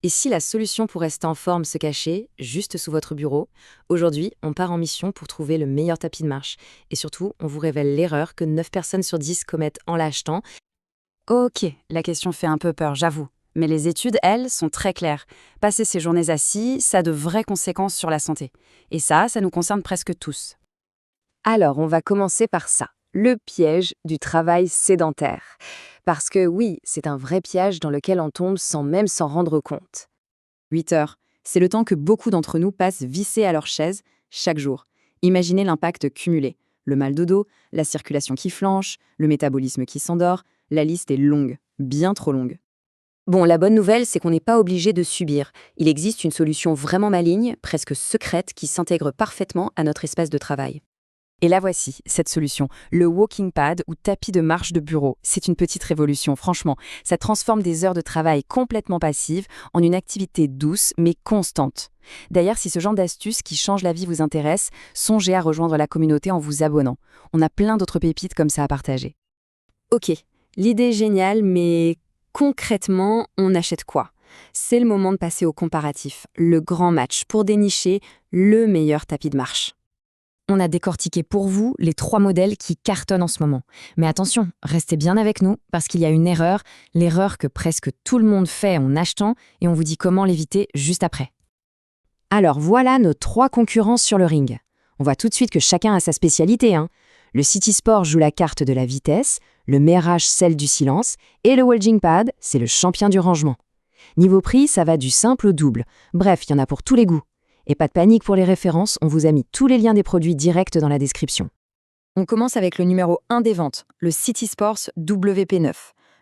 Et si la solution pour rester en forme se cachait juste sous votre bureau? Aujourd'hui, on part en mission pour trouver le meilleur tapis de marche. Et surtout, on vous révèle l'erreur que 9 personnes sur 10 commettent en l'achetant. Ok, la question fait un peu peur, j'avoue. Mais les études, elles, sont très claires. Passer ses journées assis, ça a de vraies conséquences sur la santé. Et ça nous concerne presque tous. Alors, on va commencer par ça, le piège du travail sédentaire. Parce que oui, c'est un vrai piège dans lequel on tombe sans même s'en rendre compte. 8 heures, c'est le temps que beaucoup d'entre nous passent vissés à leur chaise chaque jour. Imaginez l'impact cumulé. Le mal de dos, la circulation qui flanche, le métabolisme qui s'endort, la liste est longue, bien trop longue. Bon, la bonne nouvelle, c'est qu'on n'est pas obligé de subir. Il existe une solution vraiment maligne, presque secrète, qui s'intègre parfaitement à notre espace de travail. Et la voici, cette solution, le walking pad ou tapis de marche de bureau. C'est une petite révolution, franchement. Ça transforme des heures de travail complètement passives en une activité douce mais constante. D'ailleurs, si ce genre d'astuce qui change la vie vous intéresse, songez à rejoindre la communauté en vous abonnant. On a plein d'autres pépites comme ça à partager. Ok, l'idée est géniale, mais concrètement, on achète quoi? C'est le moment de passer au comparatif, le grand match, pour dénicher le meilleur tapis de marche. On a décortiqué pour vous les 3 modèles qui cartonnent en ce moment. Mais attention, restez bien avec nous parce qu'il y a une erreur, l'erreur que presque tout le monde fait en achetant et on vous dit comment l'éviter juste après. Alors voilà nos 3 concurrents sur le ring. On voit tout de suite que chacun a sa spécialité, hein. Le City Sport joue la carte de la vitesse, le Merage celle du silence, et le Walking Pad, c'est le champion du rangement. Niveau prix, ça va du simple au double. Bref, il y en a pour tous les goûts. Et pas de panique pour les références, on vous a mis tous les liens des produits directs dans la description. On commence avec le numéro 1 des ventes, le City Sports WP9.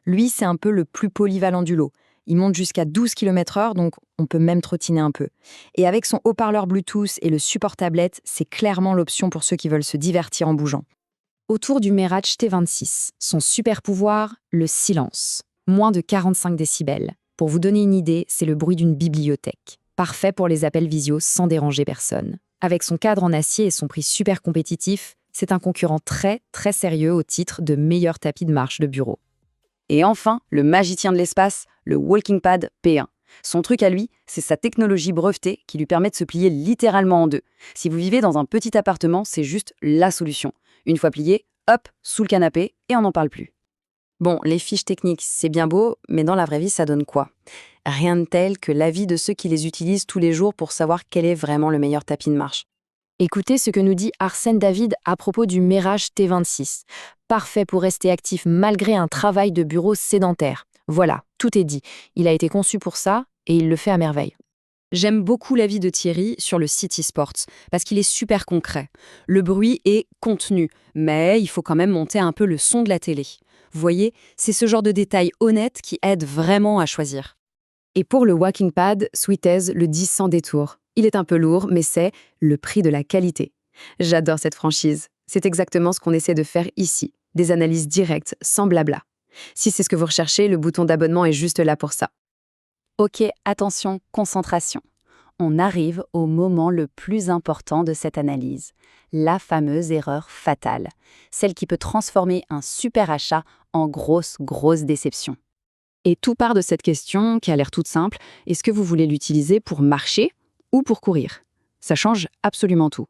Lui, c'est un peu le plus polyvalent du lot. Il monte jusqu'à 12 km/h, donc on peut même trottiner un peu. Et avec son haut-parleur Bluetooth et le support tablette, c'est clairement l'option pour ceux qui veulent se divertir en bougeant. Autour du Merage T26, son super pouvoir, le silence. Moins de 45 décibels. Pour vous donner une idée, c'est le bruit d'une bibliothèque. Parfait pour les appels visio sans déranger personne. Avec son cadre en acier et son prix super compétitif, c'est un concurrent très, très sérieux au titre de meilleur tapis de marche de bureau. Et enfin, le magicien de l'espace, le Walking Pad P1. Son truc à lui, c'est sa technologie brevetée qui lui permet de se plier littéralement en deux. Si vous vivez dans un petit appartement, c'est juste la solution. Une fois plié, hop, sous le canapé, et on n'en parle plus. Bon, les fiches techniques, c'est bien beau, mais dans la vraie vie, ça donne quoi? Rien de tel que l'avis de ceux qui les utilisent tous les jours pour savoir quel est vraiment le meilleur tapis de marche. Écoutez ce que nous dit Arsène David à propos du Merage T26. Parfait pour rester actif malgré un travail de bureau sédentaire. Voilà, tout est dit. Il a été conçu pour ça et il le fait à merveille. J'aime beaucoup l'avis de Thierry sur le City Sports, parce qu'il est super concret. Le bruit est contenu, mais il faut quand même monter un peu le son de la télé. Vous voyez, c'est ce genre de détails honnêtes qui aident vraiment à choisir. Et pour le Walking Pad, Sweetez le dit sans détour. Il est un peu lourd, mais c'est le prix de la qualité. J'adore cette franchise. C'est exactement ce qu'on essaie de faire ici. Des analyses directes, sans blabla. Si c'est ce que vous recherchez, le bouton d'abonnement est juste là pour ça. Ok, attention, concentration. On arrive au moment le plus important de cette analyse, la fameuse erreur fatale, celle qui peut transformer un super achat en grosse déception. Et tout part de cette question qui a l'air toute simple, est-ce que vous voulez l'utiliser pour marcher ou pour courir? Ça change absolument tout.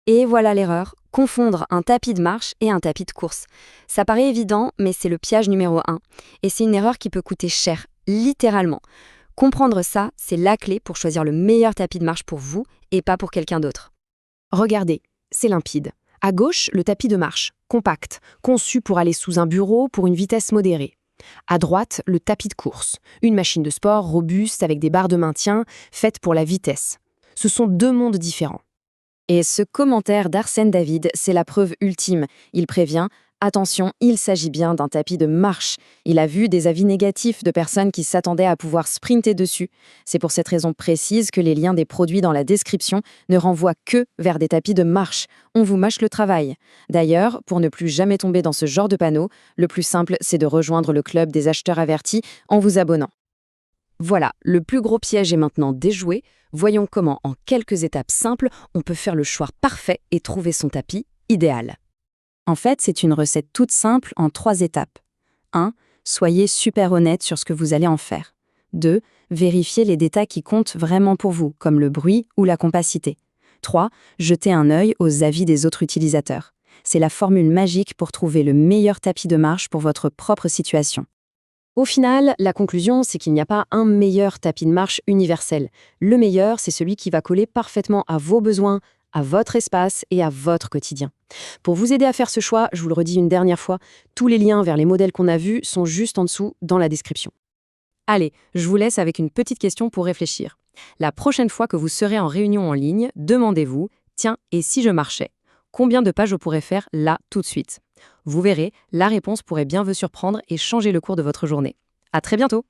Et voilà l'erreur, confondre un tapis de marche et un tapis de course. Ça paraît évident, mais c'est le piège numéro 1. Et c'est une erreur qui peut coûter cher, littéralement. Comprendre ça, c'est la clé pour choisir le meilleur tapis de marche pour vous et pas pour quelqu'un d'autre. Regardez, c'est limpide. À gauche, le tapis de marche, compact, conçu pour aller sous un bureau pour une vitesse modérée. À droite, le tapis de course, une machine de sport robuste avec des barres de maintien, faite pour la vitesse. Ce sont 2 mondes différents. Et ce commentaire d'Arsène David, c'est la preuve ultime. Il prévient, attention, il s'agit bien d'un tapis de marche. Il a vu des avis négatifs de personnes qui s'attendaient à pouvoir sprinter dessus. C'est pour cette raison précise que les liens des produits dans la description ne renvoient que vers des tapis de marche. On vous mâche le travail. D'ailleurs, pour ne plus jamais tomber dans ce genre de panneau, le plus simple, c'est de rejoindre le club des acheteurs avertis en vous abonnant. Voilà, le plus gros piège est maintenant déjoué. Voyons comment, en quelques étapes simples, on peut faire le choix parfait et trouver son tapis idéal. En fait, c'est une recette toute simple en 3 étapes. 1. Soyez super honnête sur ce que vous allez en faire. 2. Vérifiez les détails qui comptent vraiment pour vous, comme le bruit ou la compacité. 3. Jetez un œil aux avis des autres utilisateurs. C'est la formule magique pour trouver le meilleur tapis de marche pour votre propre situation. Au final, la conclusion, c'est qu'il n'y a pas un meilleur tapis de marche universel. Le meilleur, c'est celui qui va coller parfaitement à vos besoins, à votre espace et à votre quotidien. Pour vous aider à faire ce choix, je vous le redis une dernière fois, tous les liens vers les modèles qu'on a vus sont juste en dessous dans la description. Allez, je vous laisse avec une petite question pour réfléchir. La prochaine fois que vous serez en réunion en ligne, demandez-vous, tiens, et si je marchais? Combien de pages je pourrais faire là tout de suite? Vous verrez, la réponse pourrait bien vous surprendre et changer le cours de votre journée. À très bientôt!